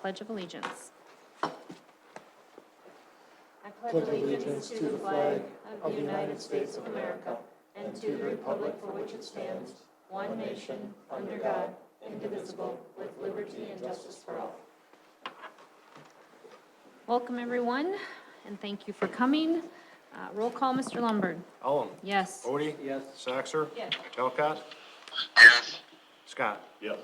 Pledge of Allegiance. I pledge allegiance to the flag of the United States of America and to the republic for which it stands, one nation, under God, indivisible, with liberty and justice for all. Welcome, everyone, and thank you for coming. Roll call, Mr. Lundberg. Ellen. Yes. Odie. Yes. Saxer. Yes. Talcott. Yes. Scott. Yes.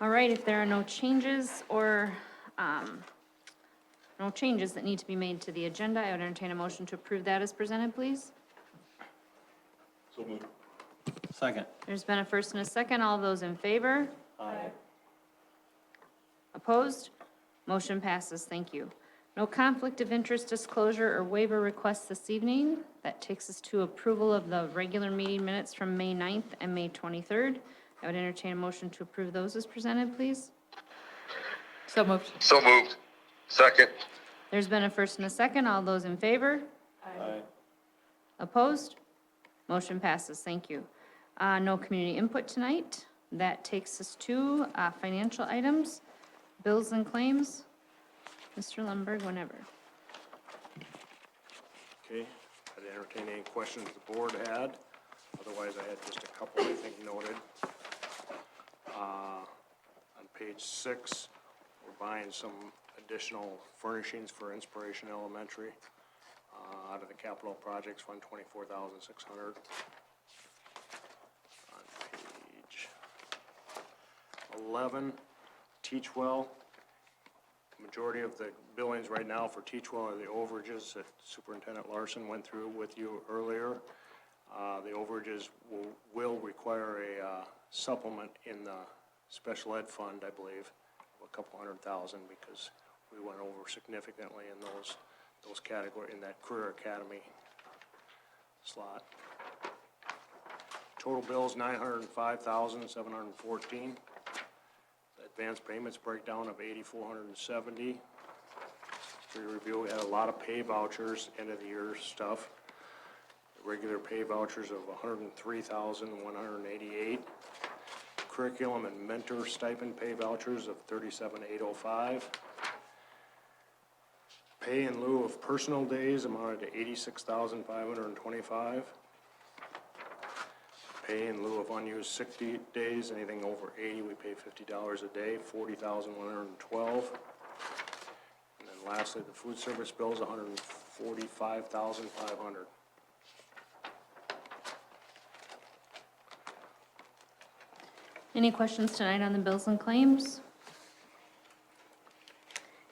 All right, if there are no changes or no changes that need to be made to the agenda, I would entertain a motion to approve that as presented, please. So moved. Second. There's been a first and a second. All those in favor? Aye. Opposed? Motion passes. Thank you. No conflict of interest disclosure or waiver requests this evening. That takes us to approval of the regular meeting minutes from May 9th and May 23rd. I would entertain a motion to approve those as presented, please. So moved. So moved. Second. There's been a first and a second. All those in favor? Aye. Opposed? Motion passes. Thank you. No community input tonight. That takes us to financial items, bills and claims. Mr. Lundberg, whenever. Okay. I'd entertain any questions the board had. Otherwise, I had just a couple, I think, noted. On page 6, we're buying some additional furnishings for Inspiration Elementary out of the capital projects fund, $24,600. On page 11, Teach Well. Majority of the billings right now for Teach Well are the overages that Superintendent Larson went through with you earlier. The overages will require a supplement in the special ed fund, I believe, of a couple $100,000 because we went over significantly in those categories in that career academy slot. Total bills $905,714. Advance payments breakdown of $8,470. For your review, we had a lot of pay vouchers, end of the year stuff. Regular pay vouchers of $103,188. Curriculum and mentor stipend pay vouchers of $37,805. Pay in lieu of personal days amounted to $86,525. Pay in lieu of unused sick days, anything over 80, we pay $50 a day, $40,112. And then lastly, the food service bills, $145,500. Any questions tonight on the bills and claims?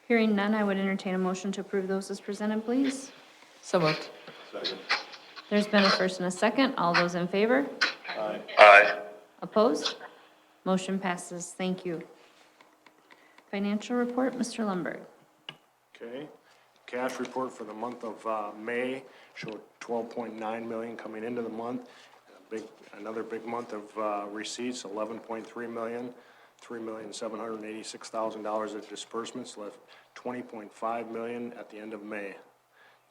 Hearing none, I would entertain a motion to approve those as presented, please. So moved. Second. There's been a first and a second. All those in favor? Aye. Aye. Opposed? Motion passes. Thank you. Financial report, Mr. Lundberg. Okay. Cash report for the month of May showed $12.9 million coming into the month. Another big month of receipts, $11.3 million. $3,786,000 of disbursements, left $20.5 million at the end of May.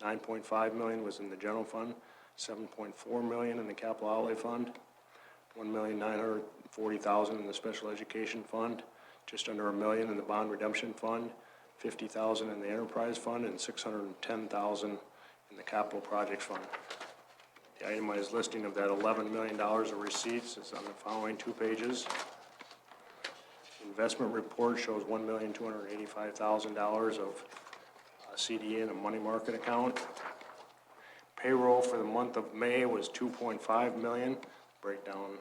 $9.5 million was in the general fund, $7.4 million in the capital outlay fund, $1,940,000 in the special education fund, just under $1 million in the bond redemption fund, $50,000 in the enterprise fund, and $610,000 in the capital projects fund. The itemized listing of that $11 million of receipts is on the following 2 pages. Investment report shows $1,285,000 of CD in a money market account. Payroll for the month of May was $2.5 million. Breakdown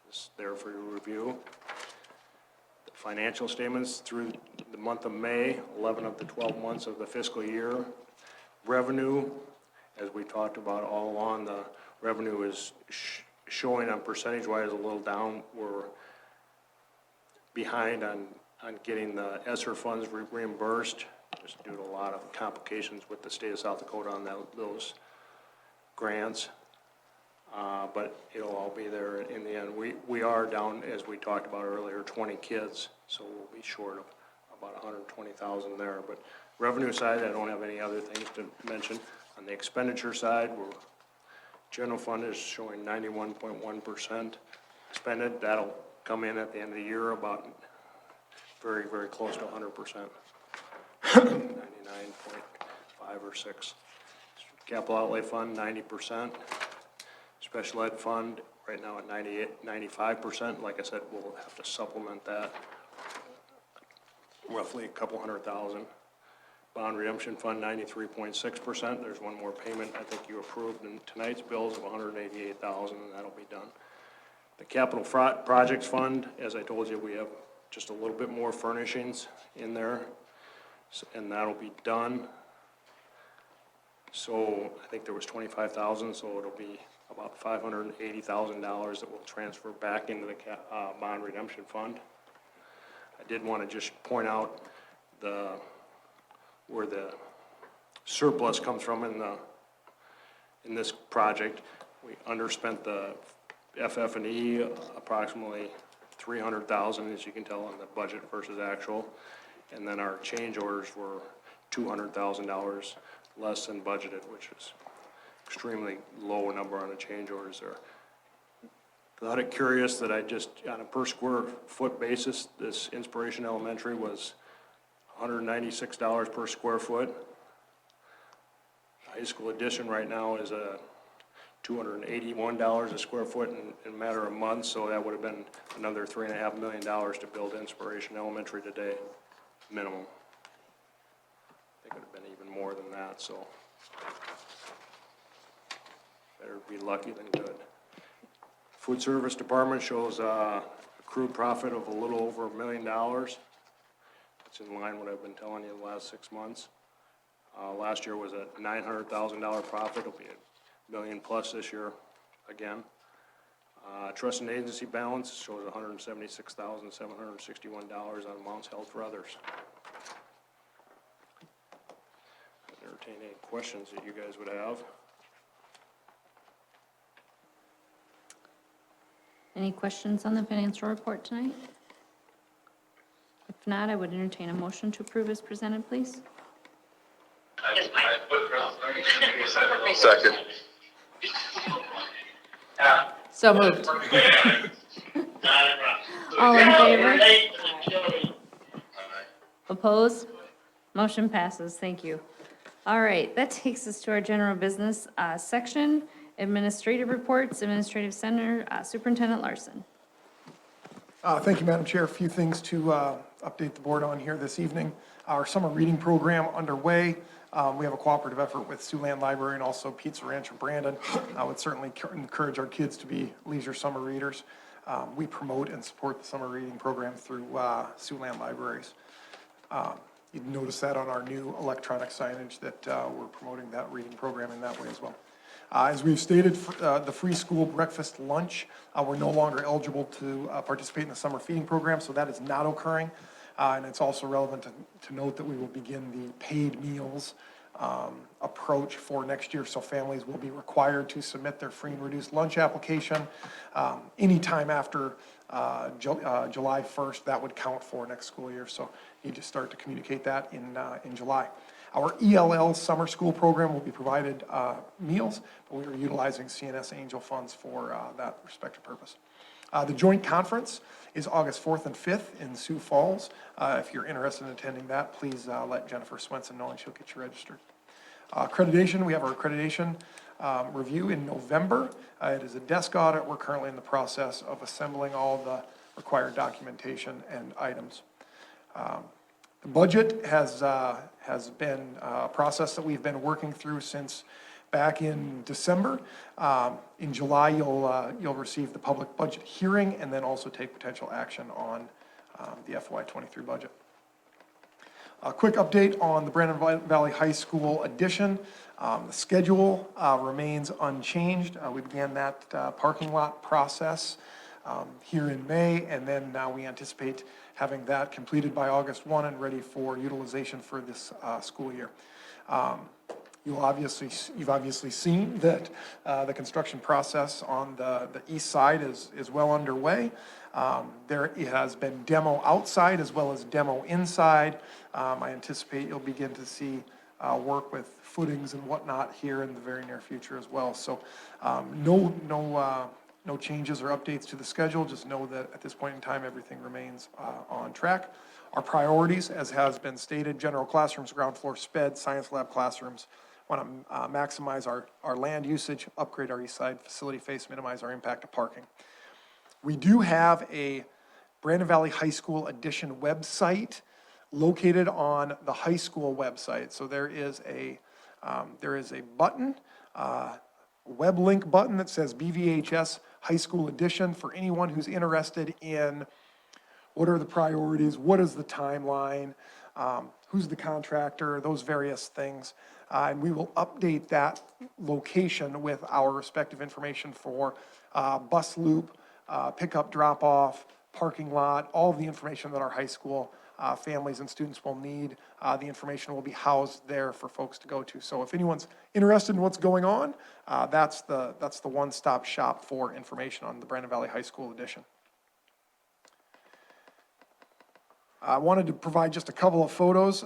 is there for your review. The financial statements through the month of May, 11 of the 12 months of the fiscal year. Revenue, as we talked about all along, the revenue is showing on percentage-wise a little down. We're behind on getting the ESSER funds reimbursed, just due to a lot of complications with the state of South Dakota on those grants. But it'll all be there in the end. We are down, as we talked about earlier, 20 kids, so we'll be short of about 120,000 there. But revenue side, I don't have any other things to mention. On the expenditure side, general fund is showing 91.1% expended. That'll come in at the end of the year about very, very close to 100%. 99.5 or 6. Capital outlay fund, 90%. Special ed fund, right now at 95%. Like I said, we'll have to supplement that. Roughly a couple $100,000. Bond redemption fund, 93.6%. There's one more payment I think you approved in tonight's bills of $188,000, and that'll be done. The capital projects fund, as I told you, we have just a little bit more furnishings in there, and that'll be done. So I think there was 25,000, so it'll be about $580,000 that will transfer back into the bond redemption fund. I did want to just point out where the surplus comes from in this project. We underspent the FF&E approximately $300,000, as you can tell on the budget versus actual, and then our change orders were $200,000 less than budgeted, which is extremely low number on the change orders there. Thought it curious that I just, on a per square foot basis, this Inspiration Elementary was $196 per square foot. High school addition right now is $281 a square foot in a matter of months, so that would have been another $3.5 million to build Inspiration Elementary today, minimum. I think it would have been even more than that, so better be lucky than good. Food service department shows accrued profit of a little over $1 million. That's in line with what I've been telling you the last 6 months. Last year was a $900,000 profit. It'll be $1 million plus this year again. Trust and agency balance shows $176,761 on amounts held for others. I'd entertain any questions that you guys would have. Any questions on the financial report tonight? If not, I would entertain a motion to approve as presented, please. Second. So moved. All in favor? Opposed? Motion passes. Thank you. All right, that takes us to our general business section. Administrative reports, Administrative Center, Superintendent Larson. Thank you, Madam Chair. A few things to update the board on here this evening. Our summer reading program underway. We have a cooperative effort with Siouxland Library and also Pizza Ranch in Brandon. I would certainly encourage our kids to be leisure summer readers. We promote and support the summer reading program through Siouxland Libraries. You'd notice that on our new electronic signage that we're promoting that reading program in that way as well. As we've stated, the free school breakfast lunch, we're no longer eligible to participate in the summer feeding program, so that is not occurring. And it's also relevant to note that we will begin the paid meals approach for next year, so families will be required to submit their free and reduced lunch application anytime after July 1st. That would count for next school year, so you just start to communicate that in July. Our ELL summer school program will be provided meals, but we are utilizing CNS Angel funds for that respective purpose. The joint conference is August 4th and 5th in Sioux Falls. If you're interested in attending that, please let Jennifer Swenson know and she'll get you registered. Accreditation, we have our accreditation review in November. It is a desk audit. We're currently in the process of assembling all the required documentation and items. The budget has been a process that we've been working through since back in December. In July, you'll receive the public budget hearing and then also take potential action on the FY23 budget. A quick update on the Brandon Valley High School addition. The schedule remains unchanged. We began that parking lot process here in May, and then now we anticipate having that completed by August 1 and ready for utilization for this school year. You've obviously seen that the construction process on the east side is well underway. There has been demo outside as well as demo inside. I anticipate you'll begin to see work with footings and whatnot here in the very near future as well. So no changes or updates to the schedule. Just know that at this point in time, everything remains on track. Our priorities, as has been stated, general classrooms, ground floor sped, science lab classrooms. Want to maximize our land usage, upgrade our east side facility face, minimize our impact of parking. We do have a Brandon Valley High School Edition website located on the high school website. So there is a button, web link button that says BVHS High School Edition for anyone who's interested in what are the priorities, what is the timeline, who's the contractor, those various things. And we will update that location with our respective information for bus loop, pickup, drop off, parking lot, all of the information that our high school families and students will need. The information will be housed there for folks to go to. So if anyone's interested in what's going on, that's the one-stop shop for information on the Brandon Valley High School Edition. I wanted to provide just a couple of photos.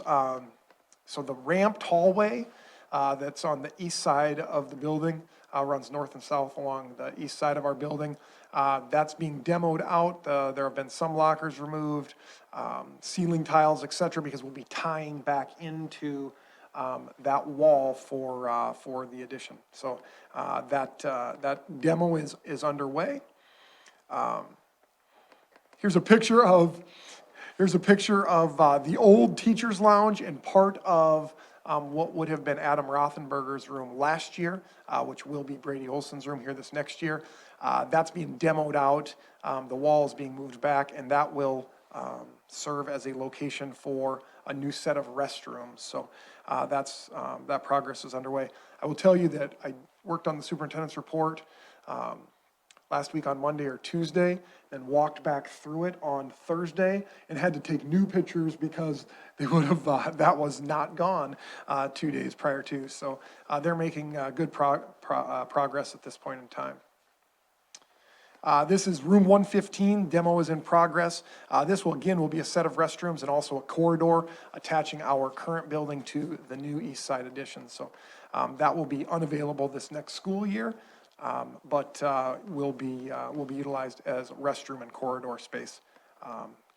So the ramped hallway that's on the east side of the building runs north and south along the east side of our building. That's being demoed out. There have been some lockers removed, ceiling tiles, et cetera, because we'll be tying back into that wall for the addition. So that demo is underway. Here's a picture of the old teacher's lounge and part of what would have been Adam Rothenberger's room last year, which will be Brady Olson's room here this next year. That's being demoed out. The wall is being moved back, and that will serve as a location for a new set of restrooms. So that progress is underway. I will tell you that I worked on the superintendent's report last week on Monday or Tuesday, then walked back through it on Thursday and had to take new pictures because they would have, that was not gone 2 days prior to. So they're making good progress at this point in time. This is room 115, demo is in progress. This will be a set of restrooms and also a corridor attaching our current building to the new East Side addition. So that will be unavailable this next school year. But will be utilized as restroom and corridor space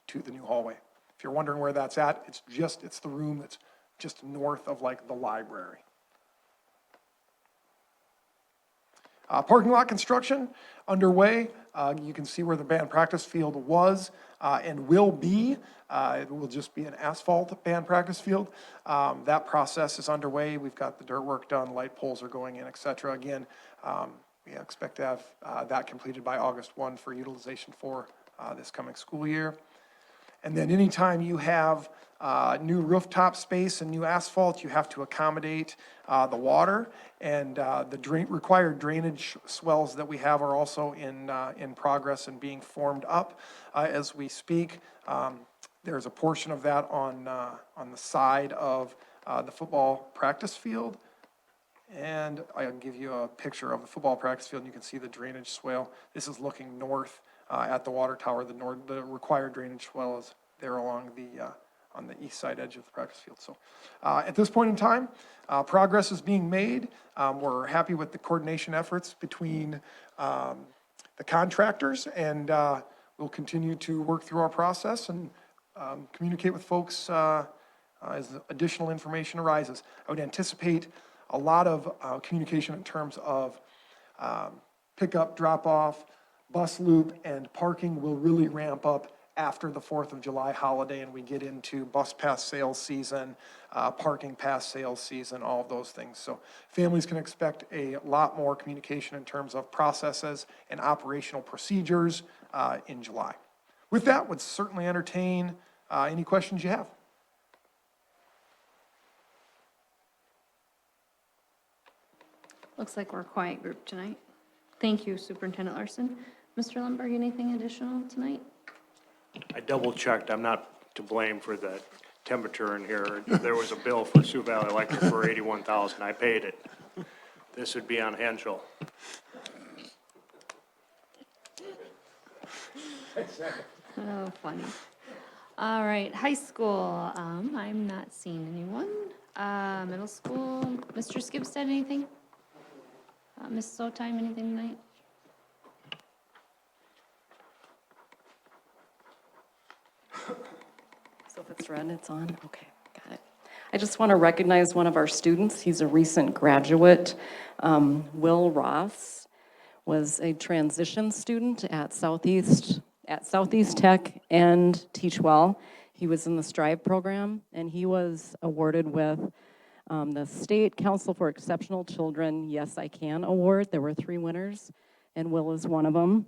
to the new hallway. If you're wondering where that's at, it's the room that's just north of like the library. Parking lot construction underway. You can see where the band practice field was and will be. It will just be an asphalt band practice field. That process is underway. We've got the dirt work done, light poles are going in, et cetera. Again, we expect to have that completed by August 1 for utilization for this coming school year. And then anytime you have new rooftop space and new asphalt, you have to accommodate the water. And the required drainage swells that we have are also in progress and being formed up as we speak. There's a portion of that on the side of the football practice field. And I'll give you a picture of the football practice field, and you can see the drainage swale. This is looking north at the water tower. The required drainage swale is there along on the east side edge of the practice field. So at this point in time, progress is being made. We're happy with the coordination efforts between the contractors, and we'll continue to work through our process and communicate with folks as additional information arises. I would anticipate a lot of communication in terms of pickup, drop-off, bus loop, and parking will really ramp up after the 4th of July holiday and we get into bus pass sales season, parking pass sales season, all of those things. So families can expect a lot more communication in terms of processes and operational procedures in July. With that, would certainly entertain any questions you have. Looks like we're a quiet group tonight. Thank you, Superintendent Larson. Mr. Lundberg, anything additional tonight? I double checked, I'm not to blame for the temperature in here. There was a bill for Sioux Valley Electric for $81,000, I paid it. This would be on Henschel. Oh, funny. All right, high school, I'm not seeing anyone. Middle school, Mr. Skipstead, anything? Ms. Sotime, anything tonight? So If it's red, it's on. Okay, got it. I just want to recognize one of our students. He's a recent graduate. Will Ross was a transition student at Southeast Tech and Teach Well. He was in the Strive program, and he was awarded with the State Council for Exceptional Children Yes I Can Award. There were 3 winners, and Will is one of them.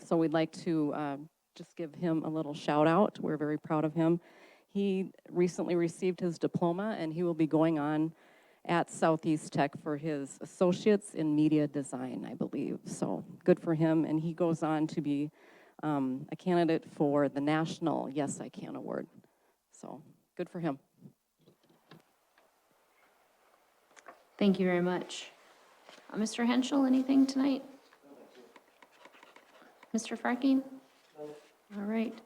So we'd like to just give him a little shout out. We're very proud of him. He recently received his diploma, and he will be going on at Southeast Tech for his associates in media design, I believe. So good for him, and he goes on to be a candidate for the National Yes I Can Award. So good for him. Thank you very much. Mr. Henschel, anything tonight? Mr. Farking? All right.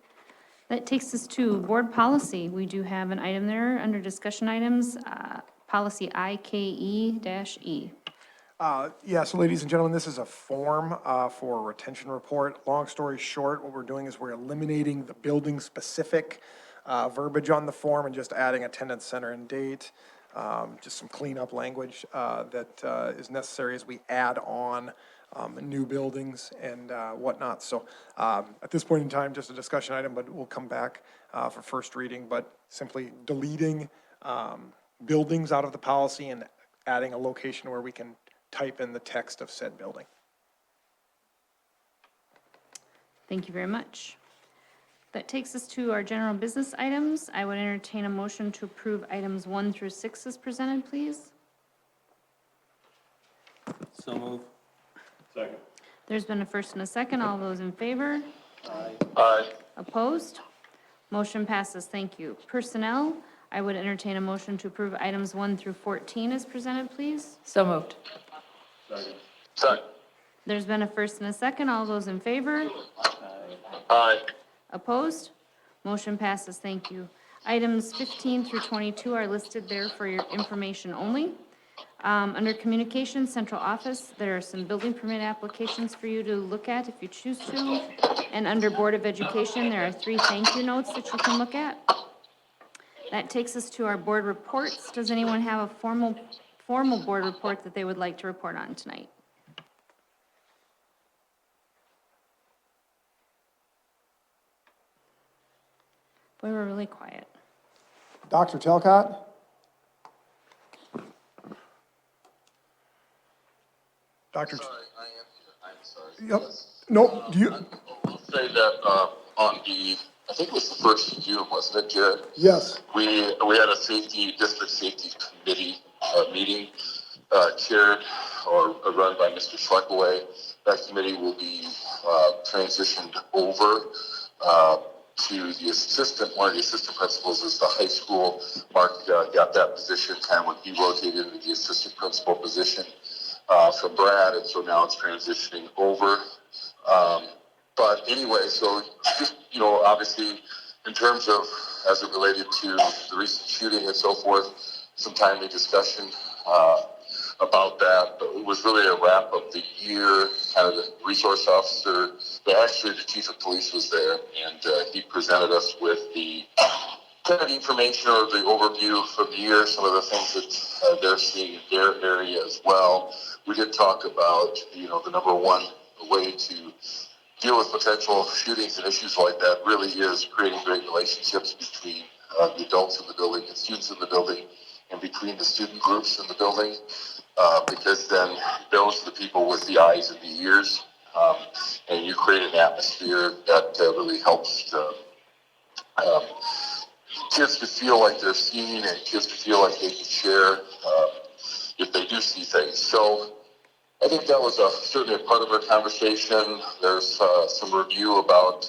That takes us to board policy. We do have an item there under discussion items, policy IKE-E. Yeah, so ladies and gentlemen, this is a form for a retention report. Long story short, what we're doing is we're eliminating the building-specific verbiage on the form and just adding attendance center and date. Just some cleanup language that is necessary as we add on new buildings and whatnot. So at this point in time, just a discussion item, but we'll come back for first reading, but simply deleting buildings out of the policy and adding a location where we can type in the text of said building. Thank you very much. That takes us to our general business items. I would entertain a motion to approve items 1 through 6 as presented, please. So move. Second. There's been a first and a second. All those in favor? Aye. Opposed? Motion passes. Thank you. Personnel, I would entertain a motion to approve items 1 through 14 as presented, please. So moved. Second. There's been a first and a second. All those in favor? Aye. Opposed? Motion passes. Thank you. Items 15 through 22 are listed there for your information only. Under Communications Central Office, there are some building permit applications for you to look at if you choose to. And under Board of Education, there are 3 thank you notes that you can look at. That takes us to our board reports. Does anyone have a formal board report that they would like to report on tonight? Boy, we're really quiet. Dr. Telcott? Dr. Sorry, I am here. I'm sorry. Yep. Yes. Nope, do you? I'll say that on the, I think it was the 1st of June, wasn't it, Jared? Yes. We had a district safety committee meeting chaired or run by Mr. Schleckaway. That committee will be transitioned over to the assistant. One of the assistant principals is the high school. Mark got that position kind of when he rotated into the assistant principal position from Brad, and so now it's transitioning over. But anyway, so just, obviously in terms of as it related to the recent shooting and so forth, some timely discussion about that. But it was really a wrap of the year. Kind of the resource officer, but actually the chief of police was there, and he presented us with the kind of information or the overview from the year, some of the things that they're seeing in their area as well. We did talk about, the number one way to deal with potential shootings and issues like that really is creating great relationships between the adults in the building and students in the building, and between the student groups in the building, because then those are the people with the eyes and the ears, and you create an atmosphere that really helps kids to feel like they're seen, and kids to feel like they can share if they do see things. So I think that was certainly a part of our conversation. There's some review about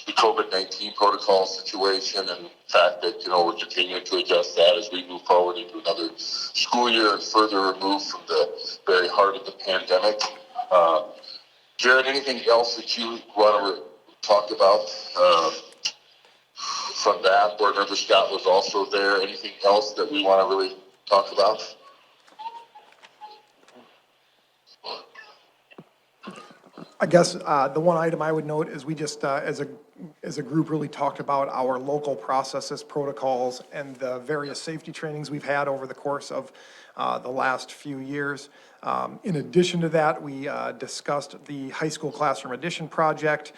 the COVID-19 protocol situation, and the fact that, we're continuing to adjust that as we move forward into another school year and further removed from the very heart of the pandemic. Jared, anything else that you want to talk about from that? Board Member Scott was also there. Anything else that we want to really talk about? I guess the one item I would note is we just, as a group, really talked about our local processes, protocols, and the various safety trainings we've had over the course of the last few years. In addition to that, we discussed the high school classroom addition project,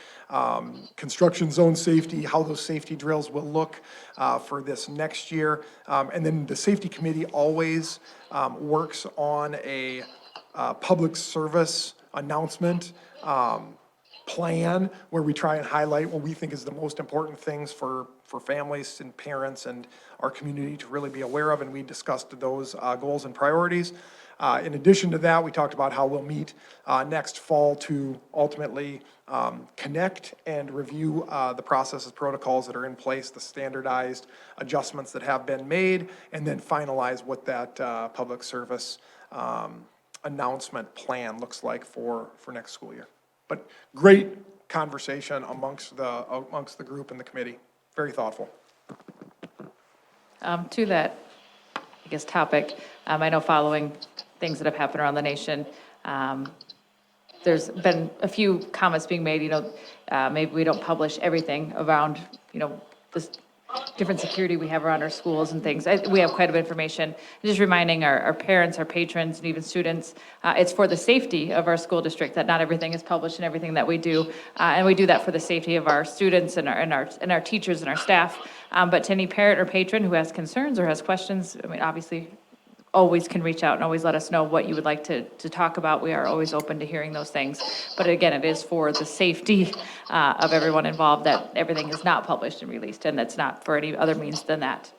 construction zone safety, how those safety drills will look for this next year. And then the safety committee always works on a public service announcement plan where we try and highlight what we think is the most important things for families and parents and our community to really be aware of, and we discussed those goals and priorities. In addition to that, we talked about how we'll meet next fall to ultimately connect and review the processes, protocols that are in place, the standardized adjustments that have been made, and then finalize what that public service announcement plan looks like for next school year. But great conversation amongst the group and the committee. Very thoughtful. To that, I guess, topic, I know following things that have happened around the nation, there's been a few comments being made, maybe we don't publish everything around, this different security we have around our schools and things. We have quite a bit of information. Just reminding our parents, our patrons, and even students, it's for the safety of our school district that not everything is published in everything that we do. And we do that for the safety of our students and our teachers and our staff. But to any parent or patron who has concerns or has questions, obviously, always can reach out and always let us know what you would like to talk about. We are always open to hearing those things. But again, it is for the safety of everyone involved that everything is not published and released, and that's not for any other means than that.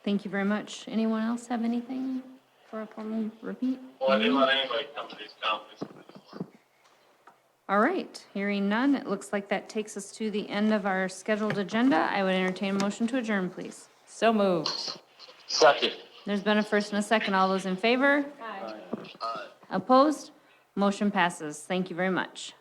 Thank you very much. Anyone else have anything for a formal repeat? Well, I didn't let anybody come to these conferences before. All right, hearing none, it looks like that takes us to the end of our scheduled agenda. I would entertain a motion to adjourn, please. So moved. Second. There's been a first and a second. All those in favor? Opposed? Motion passes. Thank you very much.